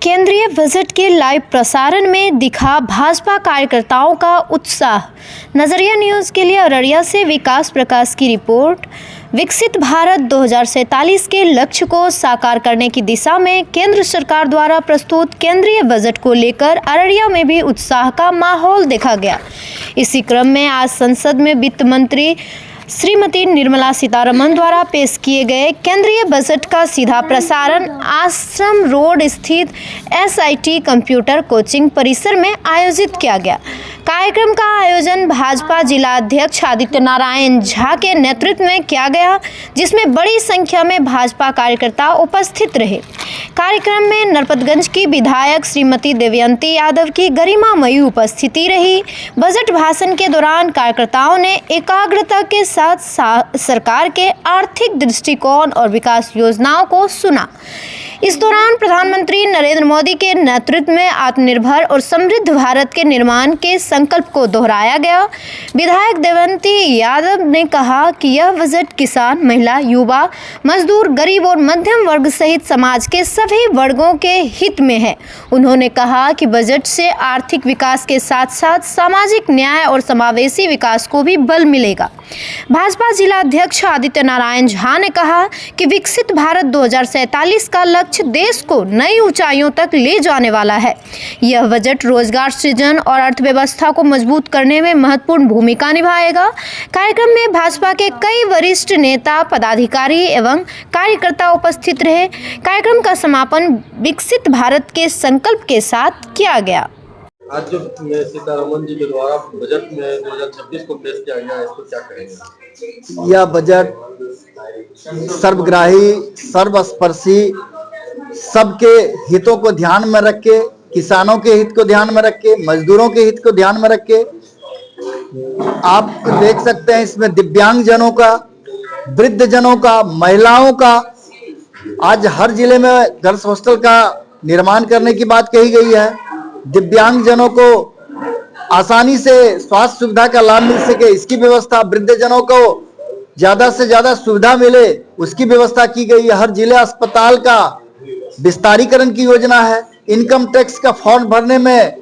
केंद्रीय बजट के लाइव प्रसारण में दिखा भाजपा कार्यकर्ताओं का उत्साह। नजरिया न्यूज़ के लिए अररिया से विकास प्रकाश की रिपोर्ट। विकसित भारत 2047 के लक्ष्य को साकार करने की दिशा में केंद्र सरकार द्वारा प्रस्तुत केंद्रीय बजट को लेकर अररिया में भी उत्साह का माहौल देखा गया। इसी क्रम में आज संसद में वित्त मंत्री श्रीमती निर्मला सीतारमण द्वारा पेश किए गए केंद्रीय बजट का सीधा प्रसारण आश्रम रोड स्थित SIT कंप्यूटर कोचिंग परिसर में आयोजित किया गया। कार्यक्रम का आयोजन भाजपा जिला अध्यक्ष आदित्य नारायण झा के नेतृत्व में किया गया, जिसमें बड़ी संख्या में भाजपा कार्यकर्ता उपस्थित रहे। कार्यक्रम में नरपतगंज की विधायक श्रीमती देवयंती यादव की गरिमामयी उपस्थिति रही। बजट भाषण के दौरान कार्यकर्ताओं ने एकाग्रता के साथ सरकार के आर्थिक दृष्टिकोण और विकास योजनाओं को सुना। इस दौरान प्रधानमंत्री नरेंद्र मोदी के नेतृत्व में आत्मनिर्भर और समृद्ध भारत के निर्माण के संकल्प को दोहराया गया। विधायक देवयंती यादव ने कहा कि यह बजट किसान, महिला, युवा, मजदूर, गरीब और मध्यम वर्ग सहित समाज के सभी वर्गों के हित में है। उन्होंने कहा कि बजट से आर्थिक विकास के साथ साथ सामाजिक न्याय और समावेशी विकास को भी बल मिलेगा। भाजपा जिला अध्यक्ष आदित्य नारायण झा ने कहा कि विकसित भारत 2047 का लक्ष्य देश को नई ऊंचाइयों तक ले जाने वाला है। यह बजट रोजगार सृजन और अर्थव्यवस्था को मजबूत करने में महत्वपूर्ण भूमिका निभाएगा। कार्यक्रम में भाजपा के कई वरिष्ठ नेता, पदाधिकारी एवं कार्यकर्ता उपस्थित रहे। कार्यक्रम का समापन विकसित भारत के संकल्प के साथ किया गया। आज जो सीतारमण जी के द्वारा बजट में 2026 को पेश किया गया है, इसको क्या कहेंगे? यह बजट सर्वग्राही, सर्वस्पर्शी, सबके हितों को ध्यान में रख के, किसानों के हित को ध्यान में रख के, मजदूरों के हित को ध्यान में रख के, आप देख सकते हैं इसमें दिव्यांगजनों का, वृद्धजनों का, महिलाओं का, आज हर जिले में गर्ल्स हॉस्टल का निर्माण करने की बात कही गई है। दिव्यांगजनों को आसानी से स्वास्थ्य सुविधा का लाभ मिल सके, इसकी व्यवस्था, वृद्धजनों को ज्यादा से ज्यादा सुविधा मिले, उसकी व्यवस्था की गई है। हर जिले अस्पताल का विस्तारीकरण की योजना है। इनकम टैक्स का फॉर्म भरने में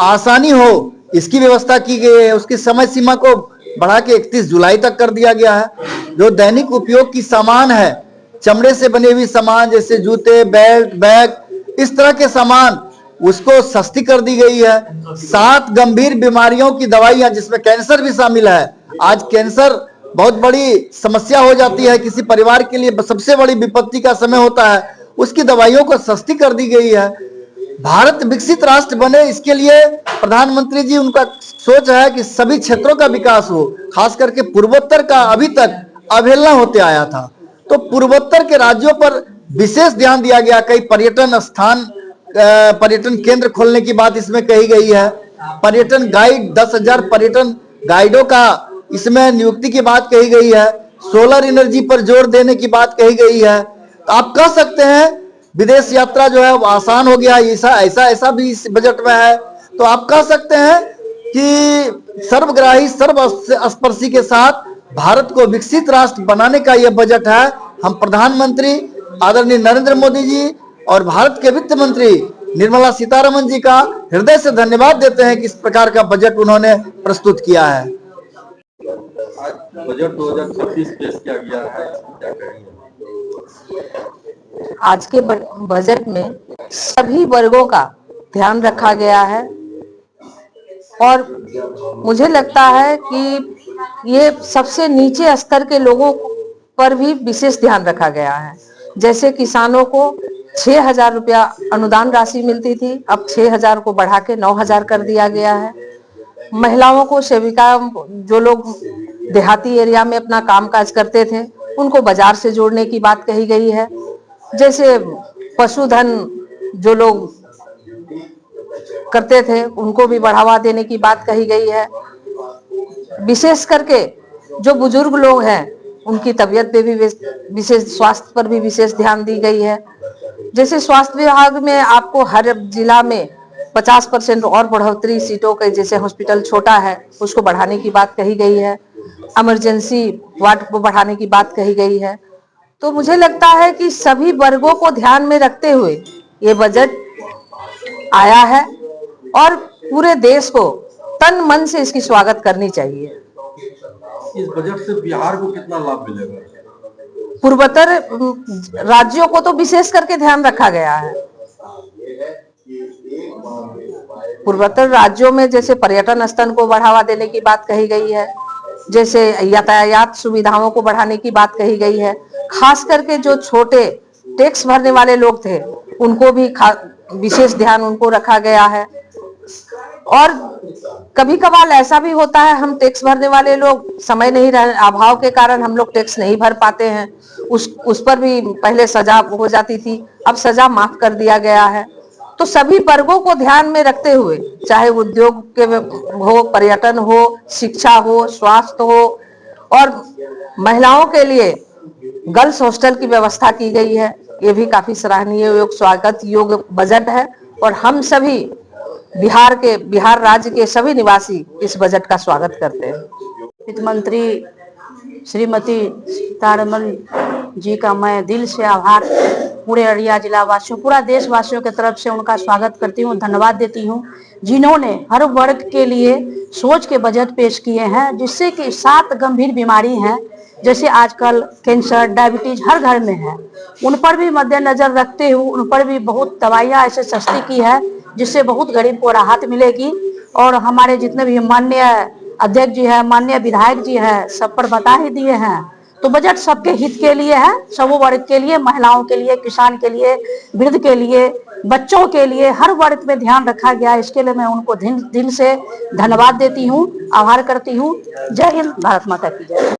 आसानी हो, इसकी व्यवस्था की गई है। उसकी समय सीमा को बढ़ा के 31 जुलाई तक कर दिया गया है। जो दैनिक उपयोग की सामान है, चमड़े से बने हुई सामान जैसे जूते, बेल्ट, बैग, इस तरह के सामान, उसको सस्ती कर दी गई है। 7 गंभीर बीमारियों की दवाइयां, जिसमें कैंसर भी शामिल है। आज कैंसर बहुत बड़ी समस्या हो जाती है, किसी परिवार के लिए सबसे बड़ी विपत्ति का समय होता है। उसकी दवाइयों को सस्ती कर दी गई है। भारत विकसित राष्ट्र बने, इसके लिए प्रधानमंत्री जी, उनका सोच है कि सभी क्षेत्रों का विकास हो। खास करके पूर्वोत्तर का अभी तक अवहेलना होते आया था, तो पूर्वोत्तर के राज्यों पर विशेष ध्यान दिया गया। कई पर्यटन स्थान, पर्यटन केंद्र खोलने की बात इसमें कही गई है। पर्यटन गाइड, 10,000 पर्यटन गाइडों का इसमें नियुक्ति की बात कही गई है। सोलर एनर्जी पर जोर देने की बात कही गई है। तो आप कह सकते हैं विदेश यात्रा जो है वो आसान हो गया, ऐसा भी इस बजट में है। तो आप कह सकते हैं कि सर्वग्राही, सर्वस्पर्शी के साथ भारत को विकसित राष्ट्र बनाने का यह बजट है। हम प्रधानमंत्री आदरणीय नरेंद्र मोदी जी और भारत के वित्त मंत्री निर्मला सीतारमण जी का हृदय से धन्यवाद देते हैं कि इस प्रकार का बजट उन्होंने प्रस्तुत किया है। बजट 2026 पेश किया गया है, क्या कहेंगे? आज के बजट में सभी वर्गों का ध्यान रखा गया है और मुझे लगता है कि ये सबसे नीचे स्तर के लोगों पर भी विशेष ध्यान रखा गया है। जैसे किसानों को 6,000 रुपया अनुदान राशि मिलती थी, अब 6,000 को बढ़ा के 9,000 कर दिया गया है। महिलाओं को, सेविका, जो लोग देहाती एरिया में अपना कामकाज करते थे, उनको बाजार से जोड़ने की बात कही गई है। जैसे पशुधन जो लोग करते थे, उनको भी बढ़ावा देने की बात कही गई है। विशेष करके जो बुजुर्ग लोग हैं, उनकी तबीयत पे भी विशेष, स्वास्थ्य पर भी विशेष ध्यान दी गई है। जैसे स्वास्थ्य विभाग में आपको हर जिला में 50% और बढ़ोतरी सीटों के, जैसे हॉस्पिटल छोटा है उसको बढ़ाने की बात कही गई है। इमरजेंसी वार्ड को बढ़ाने की बात कही गई है। तो मुझे लगता है कि सभी वर्गों को ध्यान में रखते हुए ये बजट आया है और पूरे देश को तन मन से इसकी स्वागत करनी चाहिए। इस बजट से बिहार को कितना लाभ मिलेगा? पूर्वोत्तर राज्यों को तो विशेष करके ध्यान रखा गया है। पूर्वोत्तर राज्यों में जैसे पर्यटन स्थल को बढ़ावा देने की बात कही गई है, जैसे यातायात सुविधाओं को बढ़ाने की बात कही गई है। खास करके जो छोटे टैक्स भरने वाले लोग थे उनको भी विशेष ध्यान उनको रखा गया है। और कभी कभार ऐसा भी होता है, हम टैक्स भरने वाले लोग समय नहीं रहने अभाव के कारण हम लोग टैक्स नहीं भर पाते हैं, उस पर भी पहले सजा हो जाती थी, अब सजा माफ कर दिया गया है। तो सभी वर्गों को ध्यान में रखते हुए, चाहे उद्योग के हो, पर्यटन हो, शिक्षा हो, स्वास्थ्य हो, और महिलाओं के लिए गर्ल्स हॉस्टल की व्यवस्था की गई है। ये भी काफी सराहनीय योग स्वागत योग्य बजट है और हम सभी बिहार राज्य के सभी निवासी इस बजट का स्वागत करते हैं। वित्त मंत्री श्रीमती सीतारमण जी का मैं दिल से आभार पूरे अररिया जिला वासियों, पूरा देशवासियों की तरफ से उनका स्वागत करती हूँ, धन्यवाद देती हूँ, जिन्होंने हर वर्ग के लिए सोच के बजट पेश किए हैं, जिससे कि 7 गंभीर बीमारी हैं, जैसे आजकल कैंसर, डायबिटीज हर घर में है, उन पर भी मद्देनजर रखते हुए उन पर भी बहुत दवाइयाँ ऐसे सस्ती की है, जिससे बहुत गरीब को राहत मिलेगी। और हमारे जितने भी माननीय अध्यक्ष जी है, माननीय विधायक जी है, सब पर बता ही दिए हैं। तो बजट सबके हित के लिए है, सब वर्ग के लिए, महिलाओं के लिए, किसान के लिए, वृद्ध के लिए, बच्चों के लिए, हर वर्ग में ध्यान रखा गया है। इसके लिए मैं उनको दिल से धन्यवाद देती हूँ, आभार करती हूँ। जय हिंद, भारत माता की जय।